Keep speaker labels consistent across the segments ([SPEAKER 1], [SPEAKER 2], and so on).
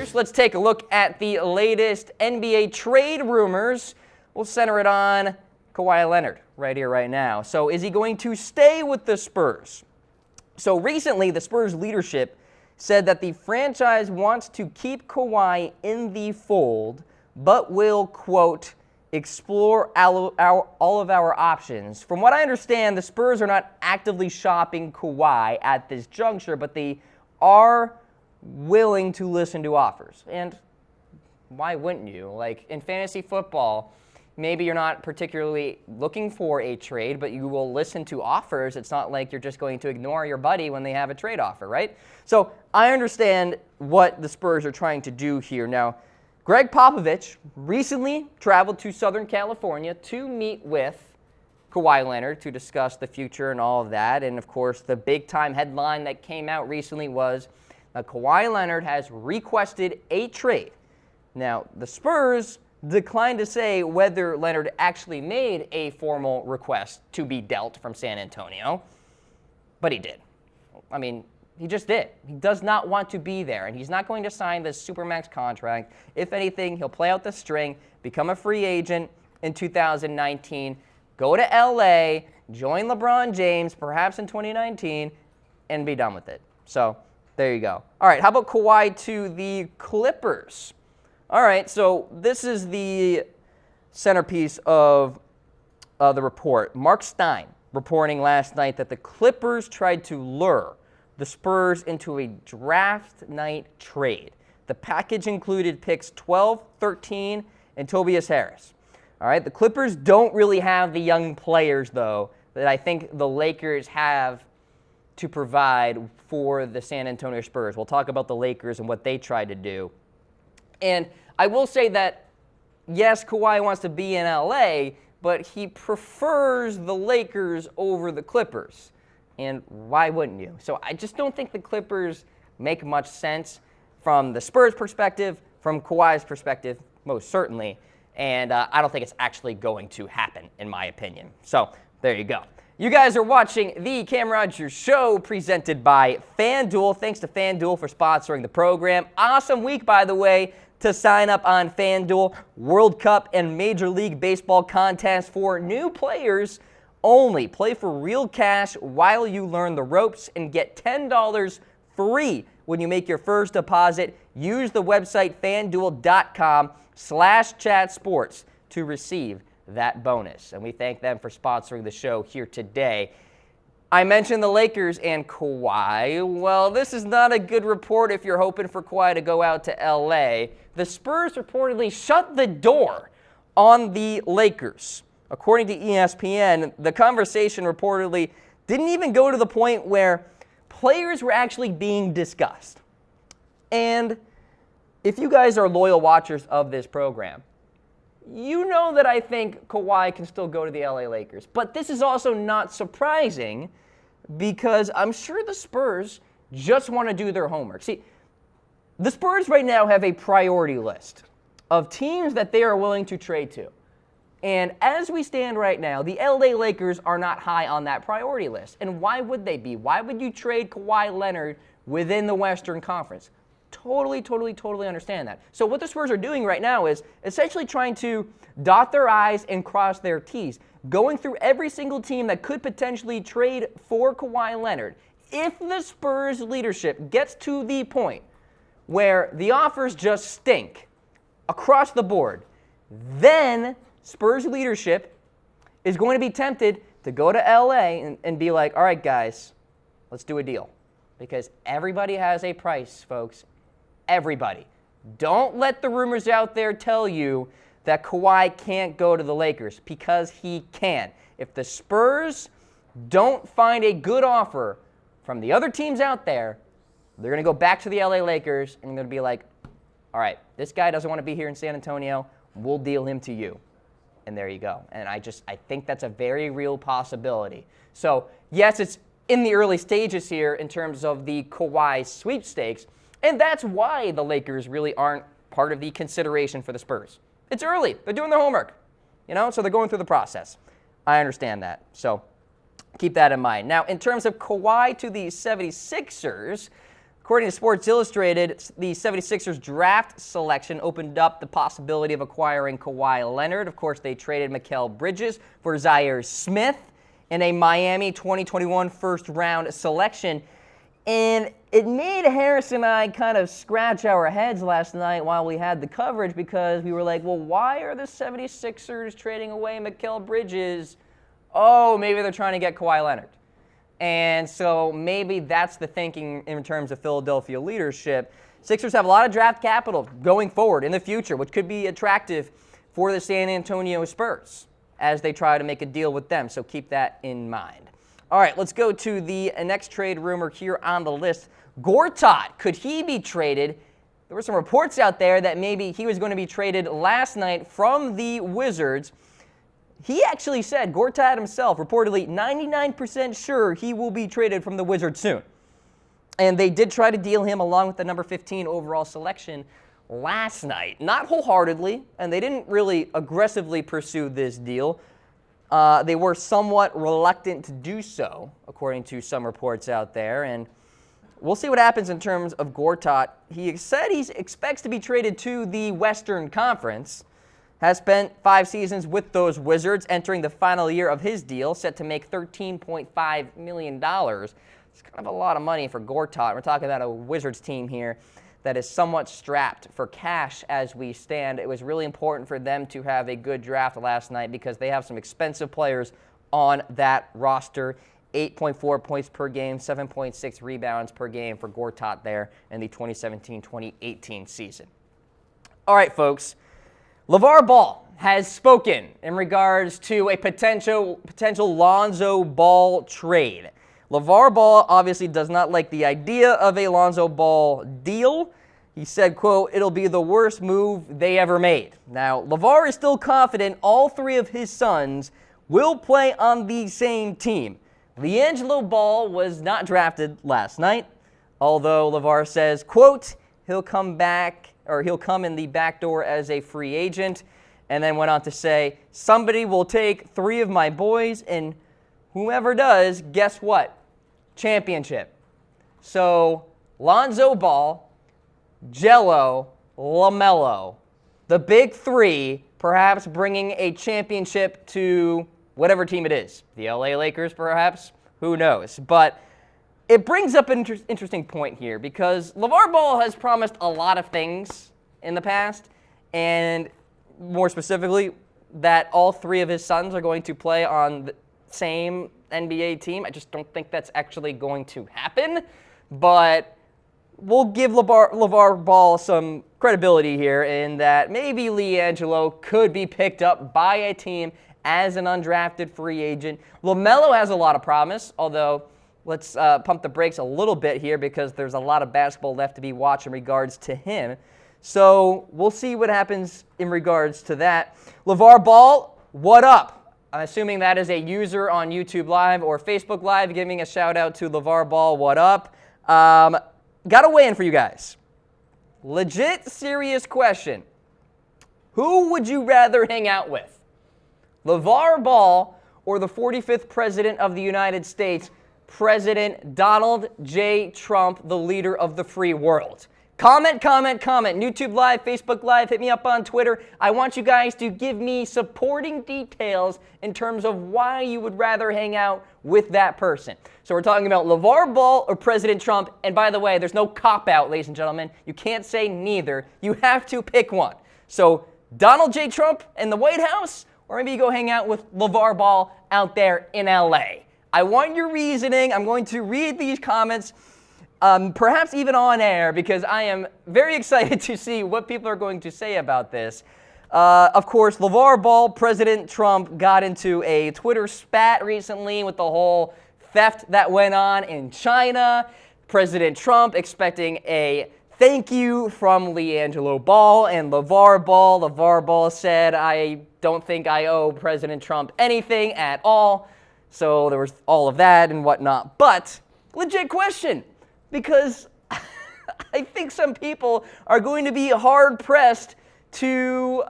[SPEAKER 1] news, let's take a look at the latest NBA trade rumors. We'll center it on Kawhi Leonard right here, right now. So is he going to stay with the Spurs? So recently, the Spurs leadership said that the franchise wants to keep Kawhi in the fold, but will, quote, explore all of our options. From what I understand, the Spurs are not actively shopping Kawhi at this juncture, but they are willing to listen to offers. And why wouldn't you? Like in fantasy football, maybe you're not particularly looking for a trade, but you will listen to offers. It's not like you're just going to ignore your buddy when they have a trade offer, right? So I understand what the Spurs are trying to do here. Now, Greg Popovich recently traveled to Southern California to meet with Kawhi Leonard to discuss the future and all of that. And, of course, the big-time headline that came out recently was that Kawhi Leonard has requested a trade. Now, the Spurs declined to say whether Leonard actually made a formal request to be dealt from San Antonio, but he did. I mean, he just did. He does not want to be there, and he's not going to sign this Supermax contract. If anything, he'll play out the string, become a free agent in 2019, go to LA, join LeBron James, perhaps in 2019, and be done with it. So there you go. All right, how about Kawhi to the Clippers? All right, so this is the centerpiece of the report. Mark Stein reporting last night that the Clippers tried to lure the Spurs into a draft night trade. The package included picks 12, 13, and Tobias Harris. All right, the Clippers don't really have the young players, though, that I think the Lakers have to provide for the San Antonio Spurs. We'll talk about the Lakers and what they tried to do. And I will say that, yes, Kawhi wants to be in LA, but he prefers the Lakers over the Clippers. And why wouldn't you? So I just don't think the Clippers make much sense from the Spurs' perspective, from Kawhi's perspective, most certainly. And I don't think it's actually going to happen, in my opinion. So there you go. You guys are watching the Cam Rogers Show presented by FanDuel. Thanks to FanDuel for sponsoring the program. Awesome week, by the way, to sign up on FanDuel. World Cup and Major League Baseball contests for new players only. Play for real cash while you learn the ropes and get $10 free when you make your first deposit. Use the website fanduel.com/chatsports to receive that bonus. And we thank them for sponsoring the show here today. I mentioned the Lakers and Kawhi. Well, this is not a good report if you're hoping for Kawhi to go out to LA. The Spurs reportedly shut the door on the Lakers. According to ESPN, the conversation reportedly didn't even go to the point where players were actually being discussed. And if you guys are loyal watchers of this program, you know that I think Kawhi can still go to the LA Lakers. But this is also not surprising because I'm sure the Spurs just want to do their homework. See, the Spurs right now have a priority list of teams that they are willing to trade to. And as we stand right now, the LA Lakers are not high on that priority list. And why would they be? Why would you trade Kawhi Leonard within the Western Conference? Totally understand that. So what the Spurs are doing right now is essentially trying to dot their I's and cross their T's, going through every single team that could potentially trade for Kawhi Leonard. If the Spurs leadership gets to the point where the offers just stink across the board, then Spurs leadership is going to be tempted to go to LA and be like, all right, guys, let's do a deal. Because everybody has a price, folks. Everybody. Don't let the rumors out there tell you that Kawhi can't go to the Lakers, because he can. If the Spurs don't find a good offer from the other teams out there, they're going to go back to the LA Lakers and they're going to be like, all right, this guy doesn't want to be here in San Antonio. We'll deal him to you. And there you go. And I think that's a very real possibility. So, yes, it's in the early stages here in terms of the Kawhi sweepstakes, and that's why the Lakers really aren't part of the consideration for the Spurs. It's early. They're doing their homework, so they're going through the process. I understand that. So keep that in mind. Now, in terms of Kawhi to the 76ers, According to Sports Illustrated, the 76ers draft selection opened up the possibility of acquiring Kawhi Leonard. Of course, they traded Mikal Bridges for Zaire Smith in a Miami 2021 first-round selection. And it made Harris and I kind of scratch our heads last night while we had the coverage, because we were like, well, why are the 76ers trading away Mikal Bridges? Oh, maybe they're trying to get Kawhi Leonard. And so maybe that's the thinking in terms of Philadelphia leadership. Sixers have a lot of draft capital going forward in the future, which could be attractive for the San Antonio Spurs as they try to make a deal with them. So keep that in mind. All right, let's go to the next trade rumor here on the list. Gortat, could he be traded? There were some reports out there that maybe he was going to be traded last night from the Wizards. He actually said, Gortat himself, reportedly 99% sure he will be traded from the Wizards soon. And they did try to deal him along with the number 15 overall selection last night. Not wholeheartedly, and they didn't really aggressively pursue this deal. They were somewhat reluctant to do so, according to some reports out there. And we'll see what happens in terms of Gortat. He said he expects to be traded to the Western Conference. Has spent 5 seasons with those Wizards, entering the final year of his deal, set to make $13.5 million. It's kind of a lot of money for Gortat. We're talking about a Wizards team here that is somewhat strapped for cash as we stand. It was really important for them to have a good draft last night because they have some expensive players on that roster. 8.4 points per game, 7.6 rebounds per game for Gortat there in the 2017-2018 season. All right, folks. LaVar Ball has spoken in regards to a potential Lonzo Ball trade. LaVar Ball obviously does not like the idea of a Lonzo Ball deal. He said, quote, "It'll be the worst move they ever made." Now, LaVar is still confident all 3 of his sons will play on the same team. LiAngelo Ball was not drafted last night, although LaVar says, quote, he'll come in the back door as a free agent, and then went on to say, somebody will take 3 of my boys, and whoever does, guess what? Championship. So, Lonzo Ball, Jello, LaMelo, the big 3, perhaps bringing a championship to whatever team it is. The LA Lakers, perhaps? Who knows? But it brings up an interesting point here, because LaVar Ball has promised a lot of things in the past, and more specifically, that all 3 of his sons are going to play on the same NBA team. I just don't think that's actually going to happen, but we'll give LaVar Ball some credibility here in that maybe LiAngelo could be picked up by a team as an undrafted free agent. LaMelo has a lot of promise, although let's pump the brakes a little bit here because there's a lot of basketball left to be watched in regards to him. So we'll see what happens in regards to that. LaVar Ball, what up? I'm assuming that is a user on YouTube Live or Facebook Live giving a shout out to LaVar Ball, what up? Got a weigh-in for you guys. Legit serious question. Who would you rather hang out with? LaVar Ball or the 45th President of the United States, President Donald J. Trump, the leader of the free world? Comment, comment, comment. YouTube Live, Facebook Live, hit me up on Twitter. I want you guys to give me supporting details in terms of why you would rather hang out with that person. So we're talking about LaVar Ball or President Trump. And by the way, there's no cop-out, ladies and gentlemen. You can't say neither. You have to pick one. So Donald J. Trump in the White House, or maybe you go hang out with LaVar Ball out there in LA. I want your reasoning. I'm going to read these comments, perhaps even on air, because I am very excited to see what people are going to say about this. Of course, LaVar Ball, President Trump got into a Twitter spat recently with the whole theft that went on in China. President Trump expecting a thank you from LiAngelo Ball and LaVar Ball. LaVar Ball said, I don't think I owe President Trump anything at all. So there was all of that and whatnot. But, legit question, because I think some people are going to be hard-pressed to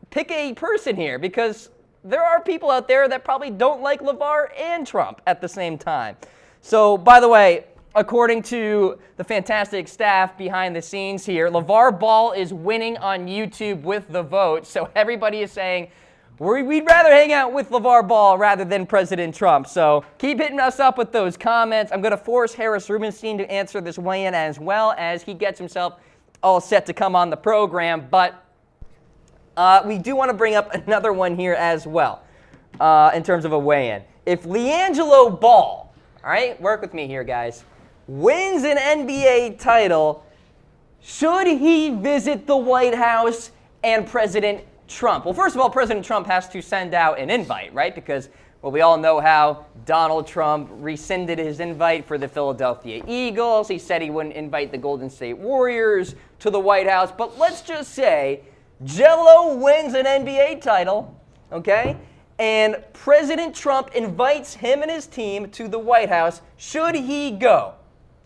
[SPEAKER 1] pick a person here, because there are people out there that probably don't like LaVar and Trump at the same time. So, by the way, according to the fantastic staff behind the scenes here, LaVar Ball is winning on YouTube with the vote. So everybody is saying, we'd rather hang out with LaVar Ball rather than President Trump. So keep hitting us up with those comments. I'm going to force Harris Rubenstein to answer this weigh-in as well as he gets himself all set to come on the program. But we do want to bring up another one here as well in terms of a weigh-in. If LiAngelo Ball, all right, work with me here, guys, wins an NBA title, should he visit the White House and President Trump? Well, first of all, President Trump has to send out an invite, right? Because, well, we all know how Donald Trump rescinded his invite for the Philadelphia Eagles. He said he wouldn't invite the Golden State Warriors to the White House. But let's just say Jello wins an NBA title, okay? And President Trump invites him and his team to the White House. Should he go?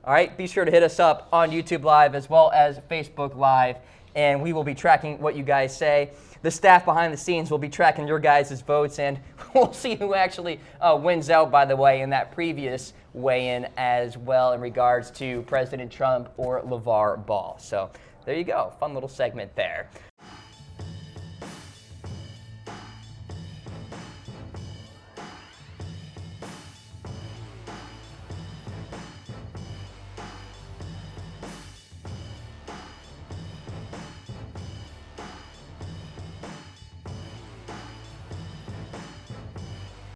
[SPEAKER 1] All right, be sure to hit us up on YouTube Live as well as Facebook Live, and we will be tracking what you guys say. The staff behind the scenes will be tracking your guys' votes, and we'll see who actually wins out, by the way, in that previous weigh-in as well in regards to President Trump or LaVar Ball. So there you go. Fun little segment there.